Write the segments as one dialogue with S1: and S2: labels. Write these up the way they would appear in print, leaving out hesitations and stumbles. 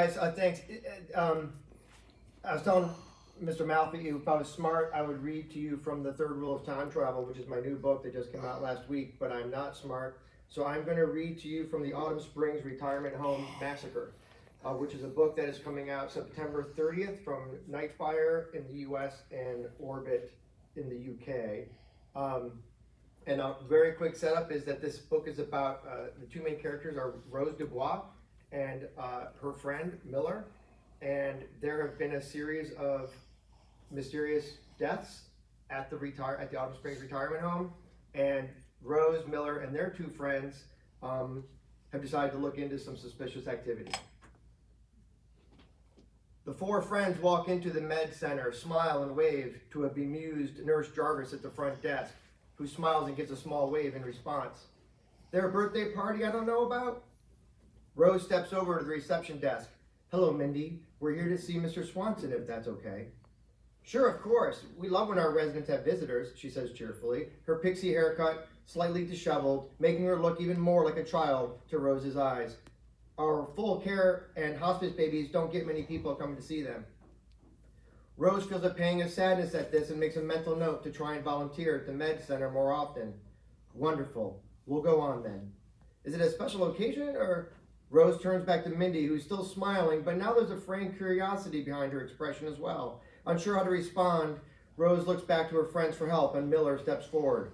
S1: Guys, thanks. I was telling Mr. Malfi, if I was smart, I would read to you from The Third Rule of Time Travel, which is my new book that just came out last week, but I'm not smart. So I'm going to read to you from the Autumn Springs Retirement Home Massacre, which is a book that is coming out September 30th from Nightfire in the US and Orbit in the UK. And a very quick setup is that this book is about the two main characters are Rose Dubois and her friend Miller, and there have been a series of mysterious deaths at the Autumn Springs Retirement Home, and Rose, Miller, and their two friends have decided to look into some suspicious activity. The four friends walk into the med center, smile and wave to a bemused Nurse Jarvis at the front desk, who smiles and gives a small wave in response. Their birthday party I don't know about? Rose steps over to the reception desk. Hello, Mindy. We're here to see Mr. Swanson, if that's okay. Sure, of course. We love when our residents have visitors, she says cheerfully, her pixie haircut slightly disheveled, making her look even more like a child to Rose's eyes. Our full care and hospice babies don't get many people coming to see them. Rose feels a pang of sadness at this and makes a mental note to try and volunteer at the med center more often. Wonderful. We'll go on then. Is it a special occasion, or... Rose turns back to Mindy, who's still smiling, but now there's a framed curiosity behind her expression as well. Unsure how to respond, Rose looks back to her friends for help, and Miller steps forward.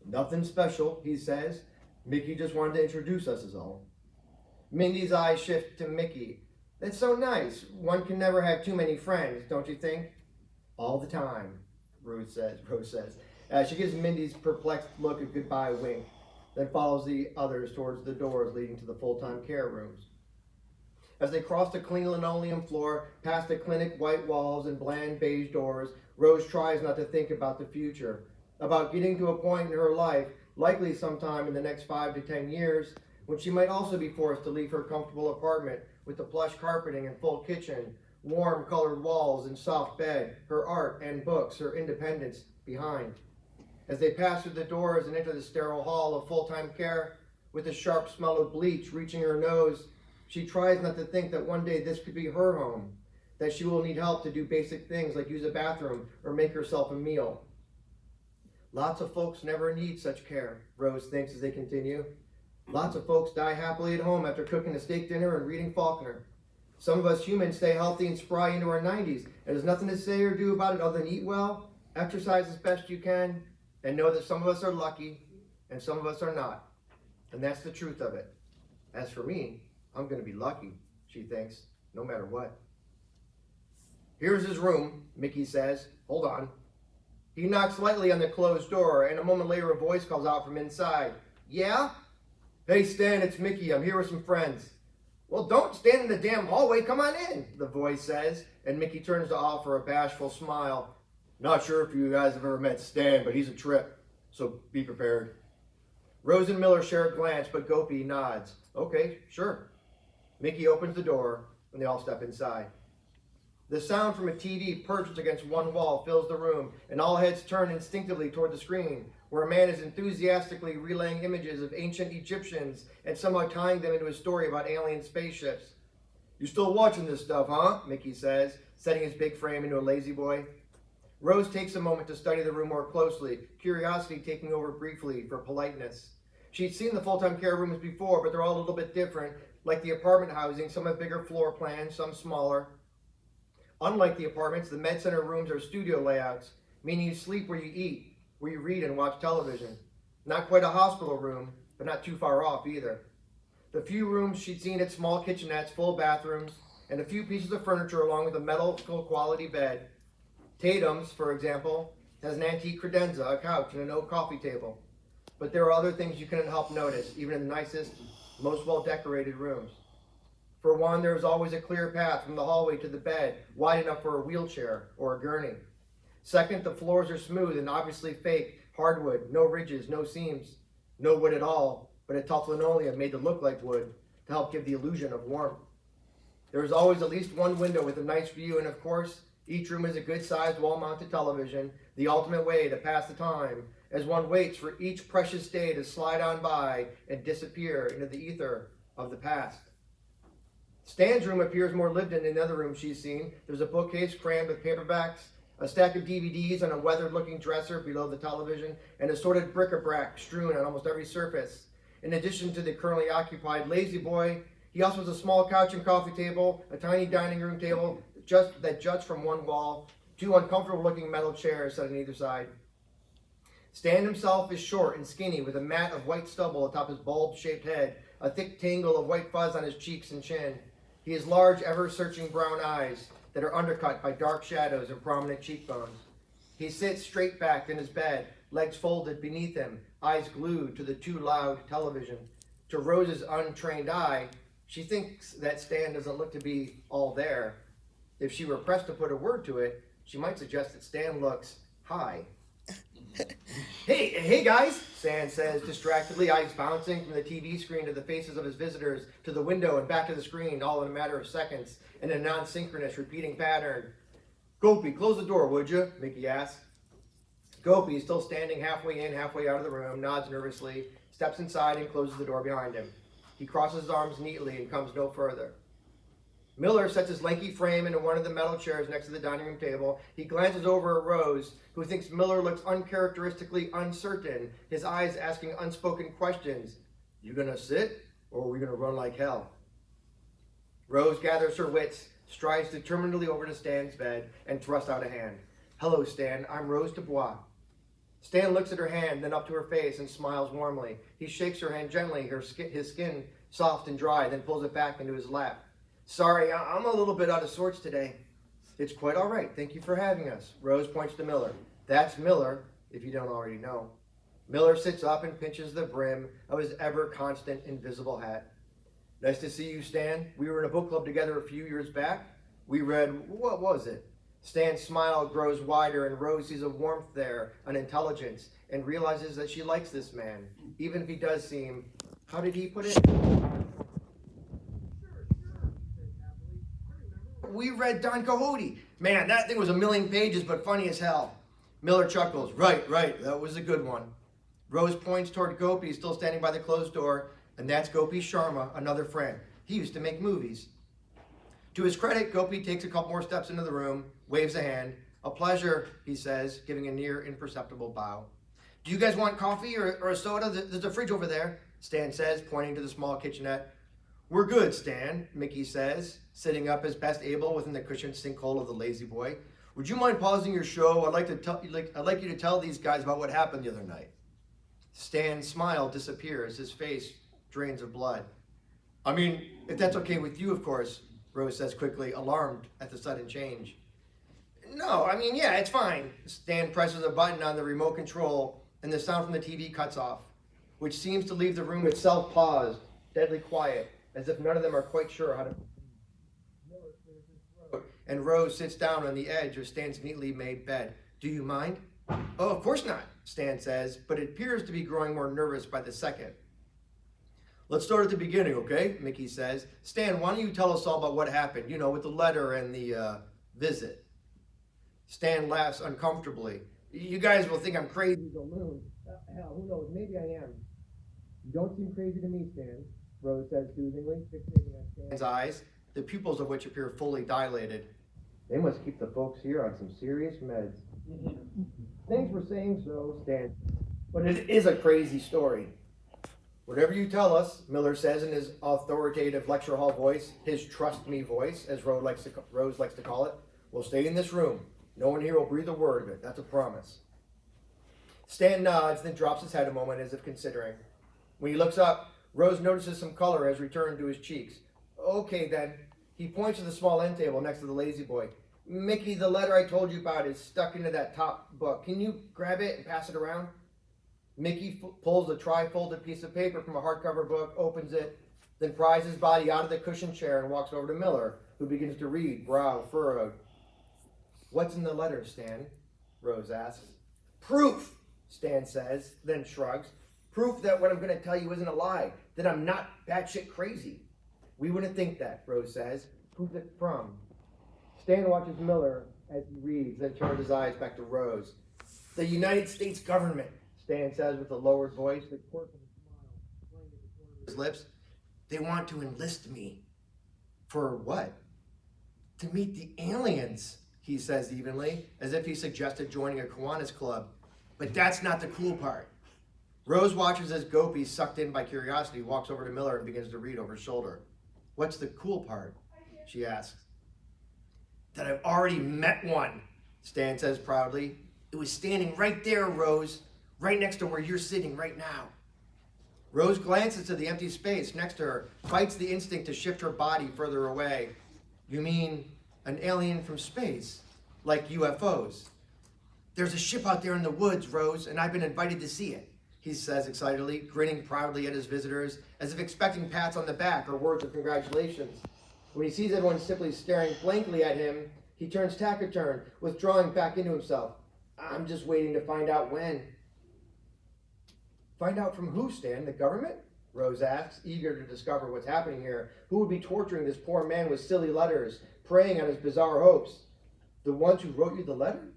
S1: Nothing special, he says. Mickey just wanted to introduce us is all. Mindy's eyes shift to Mickey. That's so nice. One can never have too many friends, don't you think? All the time, Rose says. She gives Mindy's perplexed look a goodbye wink, then follows the others towards the doors leading to the full-time care rooms. As they cross the clean linoleum floor, past the clinic white walls and bland beige doors, Rose tries not to think about the future, about getting to a point in her life, likely sometime in the next 5 to 10 years, when she might also be forced to leave her comfortable apartment with the plush carpeting and full kitchen, warm colored walls and soft bed, her art and books, her independence behind. As they pass through the doors and enter the sterile hall of full-time care, with the sharp smell of bleach reaching her nose, she tries not to think that one day this could be her home, that she will need help to do basic things like use a bathroom or make herself a meal. Lots of folks never need such care, Rose thinks as they continue. Lots of folks die happily at home after cooking a steak dinner and reading Faulkner. Some of us humans stay healthy and spry into our 90s, and there's nothing to say or do about it other than eat well, exercise as best you can, and know that some of us are lucky and some of us are not. And that's the truth of it. As for me, I'm going to be lucky, she thinks, no matter what. Here's his room, Mickey says. Hold on. He knocks lightly on the closed door, and a moment later a voice calls out from inside. Yeah? Hey, Stan, it's Mickey. I'm here with some friends. Well, don't stand in the damn hallway. Come on in, the voice says, and Mickey turns to offer a bashful smile. Not sure if you guys have ever met Stan, but he's a trip, so be prepared. Rose and Miller share a glance, but Gopi nods. Okay, sure. Mickey opens the door, and they all step inside. The sound from a TV perched against one wall fills the room, and all heads turn instinctively toward the screen, where a man is enthusiastically relaying images of ancient Egyptians and somehow tying them into a story about alien spaceships. You still watching this stuff, huh? Mickey says, setting his big frame into a lazy boy. Rose takes a moment to study the room more closely, curiosity taking over briefly for politeness. She'd seen the full-time care rooms before, but they're all a little bit different. Like the apartment housing, some have bigger floor plans, some smaller. Unlike the apartments, the med center rooms are studio layouts, meaning you sleep where you eat, where you read and watch television. Not quite a hospital room, but not too far off either. The few rooms she'd seen had small kitchenettes, full bathrooms, and a few pieces of furniture along with a medical quality bed. Tatum's, for example, has an antique credenza, a couch, and an oak coffee table. But there are other things you couldn't help notice, even in the nicest, most well-decorated rooms. For one, there is always a clear path from the hallway to the bed, wide enough for a wheelchair or a gurney. Second, the floors are smooth and obviously fake, hardwood, no ridges, no seams, no wood at all, but a tough linoleum made to look like wood to help give the illusion of warmth. There is always at least one window with a nice view, and of course, each room is a good-sized wall-mounted television, the ultimate way to pass the time, as one waits for each precious day to slide on by and disappear into the ether of the past. Stan's room appears more lived in than the other room she's seen. There's a bookcase crammed with paperbacks, a stack of DVDs on a weathered-looking dresser below the television, and assorted bric-a-brac strewn on almost every surface. In addition to the currently occupied lazy boy, he also has a small couch and coffee table, a tiny dining room table that juts from one wall, two uncomfortable-looking metal chairs set on either side. Stan himself is short and skinny, with a mat of white stubble atop his bulb-shaped head, a thick tangle of white fuzz on his cheeks and chin. He has large, ever-searching brown eyes that are undercut by dark shadows and prominent cheekbones. He sits straight back in his bed, legs folded beneath him, eyes glued to the too loud television. To Rose's untrained eye, she thinks that Stan doesn't look to be all there. If she were pressed to put a word to it, she might suggest that Stan looks high. Hey guys, Stan says distractedly, eyes bouncing from the TV screen to the faces of his visitors, to the window and back to the screen, all in a matter of seconds, in a non-synchronous repeating pattern. Gopi, close the door, would you? Mickey asks. Gopi, still standing halfway in, halfway out of the room, nods nervously, steps inside and closes the door behind him. He crosses his arms neatly and comes no further. Miller sets his lanky frame into one of the metal chairs next to the dining room table. He glances over at Rose, who thinks Miller looks uncharacteristically uncertain, his eyes asking unspoken questions. You gonna sit, or are we gonna run like hell? Rose gathers her wits, strides determinedly over to Stan's bed, and thrusts out a hand. Hello, Stan. I'm Rose Dubois. Stan looks at her hand, then up to her face, and smiles warmly. He shakes her hand gently, his skin soft and dry, then pulls it back into his lap. Sorry, I'm a little bit out of sorts today. It's quite all right. Thank you for having us. Rose points to Miller. That's Miller, if you don't already know. Miller sits up and pinches the brim of his ever-constant invisible hat. Nice to see you, Stan. We were in a book club together a few years back. We read, what was it? Stan's smile grows wider, and Rose sees a warmth there, an intelligence, and realizes that she likes this man, even if he does seem, how did he put it? We read Don Quixote. Man, that thing was 1,000,000 pages, but funny as hell. Miller chuckles. Right, that was a good one. Rose points toward Gopi, still standing by the closed door, and that's Gopi Sharma, another friend. He used to make movies. To his credit, Gopi takes a couple more steps into the room, waves a hand. A pleasure, he says, giving a near imperceptible bow. Do you guys want coffee or a soda? There's a fridge over there, Stan says, pointing to the small kitchenette. We're good, Stan, Mickey says, sitting up as best able within the cushioned sinkhole of the lazy boy. Would you mind pausing your show? I'd like you to tell these guys about what happened the other night. Stan's smile disappears. His face drains of blood. I mean, if that's okay with you, of course, Rose says quickly, alarmed at the sudden change. No, yeah, it's fine. Stan presses a button on the remote control, and the sound from the TV cuts off, which seems to leave the room itself paused, deadly quiet, as if none of them are quite sure how to... And Rose sits down on the edge of Stan's neatly made bed. Do you mind? Oh, of course not, Stan says, but it appears to be growing more nervous by the second. Let's start at the beginning, okay? Mickey says. Stan, why don't you tell us all about what happened, with the letter and the visit. Stan laughs uncomfortably. You guys will think I'm crazy as a loon. Hell, who knows? Maybe I am. You don't seem crazy to me, Stan, Rose says soothingly, fixating on Stan's eyes, the pupils of which appear fully dilated. They must keep the folks here on some serious meds. Thanks for saying so, Stan. But it is a crazy story. Whatever you tell us, Miller says in his authoritative lecture hall voice, his trust me voice, as Rose likes to call it, we'll stay in this room. No one here will breathe a word of it. That's a promise. Stan nods, then drops his head a moment as if considering. When he looks up, Rose notices some color has returned to his cheeks. Okay, then. He points to the small end table next to the lazy boy. Mickey, the letter I told you about is stuck into that top book. Can you grab it and pass it around? Mickey pulls a tri-folded piece of paper from a hardcover book, opens it, then pries his body out of the cushioned chair and walks over to Miller, who begins to read, brow furrowed. What's in the letter, Stan? Rose asks. Proof, Stan says, then shrugs. Proof that what I'm going to tell you isn't a lie, that I'm not batshit crazy. We wouldn't think that, Rose says. Who's it from? Stan watches Miller as he reads, then turns his eyes back to Rose. The United States government, Stan says with a lowered voice, the quirk of a smile playing at the corner of his lips. They want to enlist me For what? To meet the aliens, he says evenly, as if he suggested joining a Kiwanis club. But that's not the cool part. Rose watches as Gopi, sucked in by curiosity, walks over to Miller and begins to read over his shoulder. What's the cool part? She asks. That I've already met one, Stan says proudly. It was standing right there, Rose, right next to where you're sitting right now. Rose glances to the empty space next to her, fights the instinct to shift her body further away. You mean an alien from space, like UFOs? There's a ship out there in the woods, Rose, and I've been invited to see it, he says excitedly, grinning proudly at his visitors, as if expecting pats on the back or words of congratulations. When he sees everyone simply staring blankly at him, he turns taciturn, withdrawing back into himself. I'm just waiting to find out when. Find out from who, Stan? The government? Rose asks, eager to discover what's happening here. Who would be torturing this poor man with silly letters, preying on his bizarre hopes? The ones who wrote you the letter?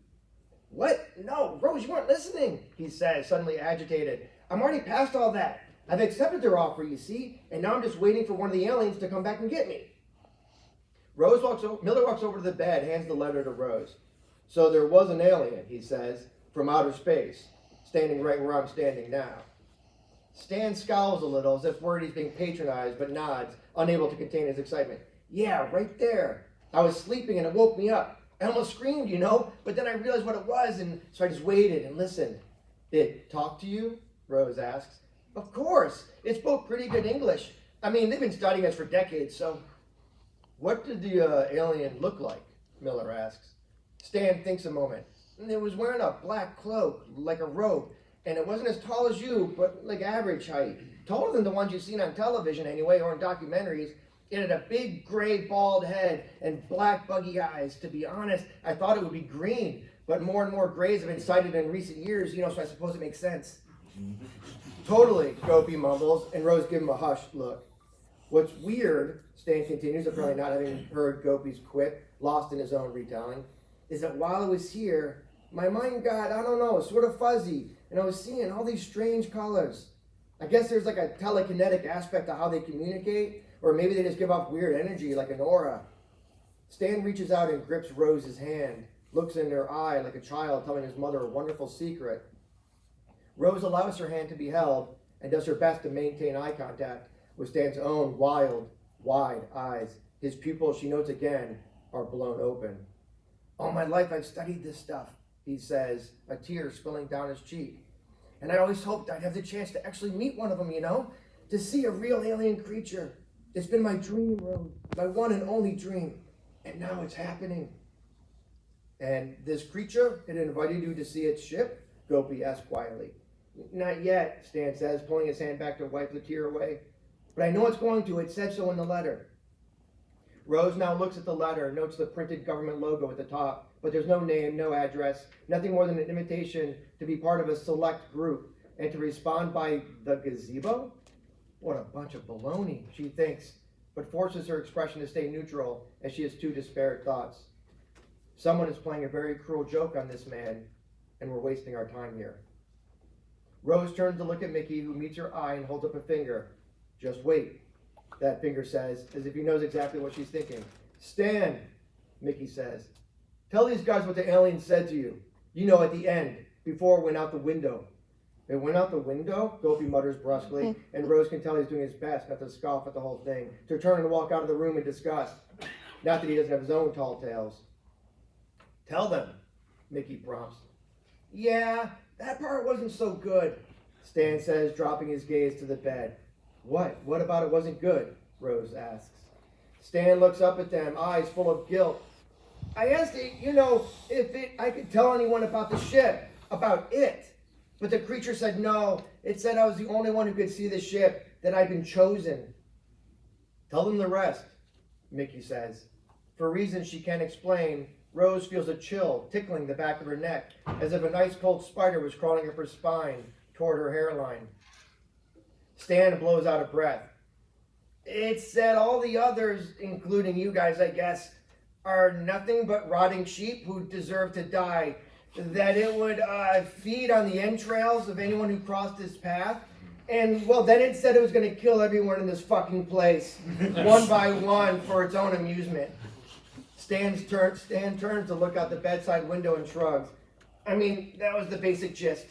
S1: What? No, Rose, you weren't listening, he says, suddenly agitated. I'm already past all that. I've accepted their offer, you see, and now I'm just waiting for one of the aliens to come back and get me. Miller walks over to the bed, hands the letter to Rose. So there was an alien, he says, from outer space, standing right where I'm standing now. Stan scowls a little, as if worried he's being patronized, but nods, unable to contain his excitement. Yeah, right there. I was sleeping and it woke me up. I almost screamed, but then I realized what it was, and so I just waited and listened. It talked to you? Rose asks. Of course. It spoke pretty good English. I mean, they've been studying us for decades, so... What did the alien look like? Miller asks. Stan thinks a moment. It was wearing a black cloak, like a robe, and it wasn't as tall as you, but like average height. Taller than the ones you've seen on television anyway, or in documentaries. It had a big gray bald head and black buggy eyes. To be honest, I thought it would be green, but more and more grays have been sighted in recent years, so I suppose it makes sense. Totally, Gopi mumbles, and Rose gives him a hushed look. What's weird, Stan continues, apparently not having heard Gopi's quip, lost in his own retelling, is that while I was here, my mind got, sort of fuzzy, and I was seeing all these strange colors. I guess there's like a telekinetic aspect to how they communicate, or maybe they just give off weird energy like an aura. Stan reaches out and grips Rose's hand, looks in her eye like a child telling his mother a wonderful secret. Rose allows her hand to be held and does her best to maintain eye contact with Stan's own wild, wide eyes. His pupils, she notes again, are blown open. All my life I've studied this stuff, he says, a tear spilling down his cheek. And I always hoped I'd have the chance to actually meet one of them, to see a real alien creature. It's been my dream, Rose, my one and only dream, and now it's happening. And this creature had invited you to see its ship? Gopi asks quietly. Not yet, Stan says, pulling his hand back to wipe the tear away. But I know it's going to. It said so in the letter. Rose now looks at the letter, notes the printed government logo at the top, but there's no name, no address, nothing more than an invitation to be part of a select group and to respond by the gazebo? What a bunch of baloney, she thinks, but forces her expression to stay neutral as she has two disparate thoughts. Someone is playing a very cruel joke on this man, and we're wasting our time here. Rose turns to look at Mickey, who meets her eye and holds up a finger. Just wait, that finger says, as if he knows exactly what she's thinking. Stan, Mickey says. Tell these guys what the alien said to you. At the end, before it went out the window. It went out the window? Gopi mutters brusquely, and Rose can tell he's doing his best not to scoff at the whole thing, to turn and walk out of the room in disgust. Not that he doesn't have his own tall tales. Tell them, Mickey prompts. Yeah, that part wasn't so good, Stan says, dropping his gaze to the bed. What? What about it wasn't good? Rose asks. Stan looks up at them, eyes full of guilt. I asked it, if I could tell anyone about the ship, about it. But the creature said no. It said I was the only one who could see the ship, that I'd been chosen. Tell them the rest, Mickey says. For reasons she can't explain, Rose feels a chill tickling the back of her neck, as if a nice cold spider was crawling up her spine toward her hairline. Stan blows out a breath. It said all the others, including you guys, I guess, are nothing but rotting sheep who deserve to die. That it would feed on the entrails of anyone who crossed its path. And, well, then it said it was going to kill everyone in this fucking place, one by one, for its own amusement. Stan turns to look out the bedside window and shrugs. I mean, that was the basic gist.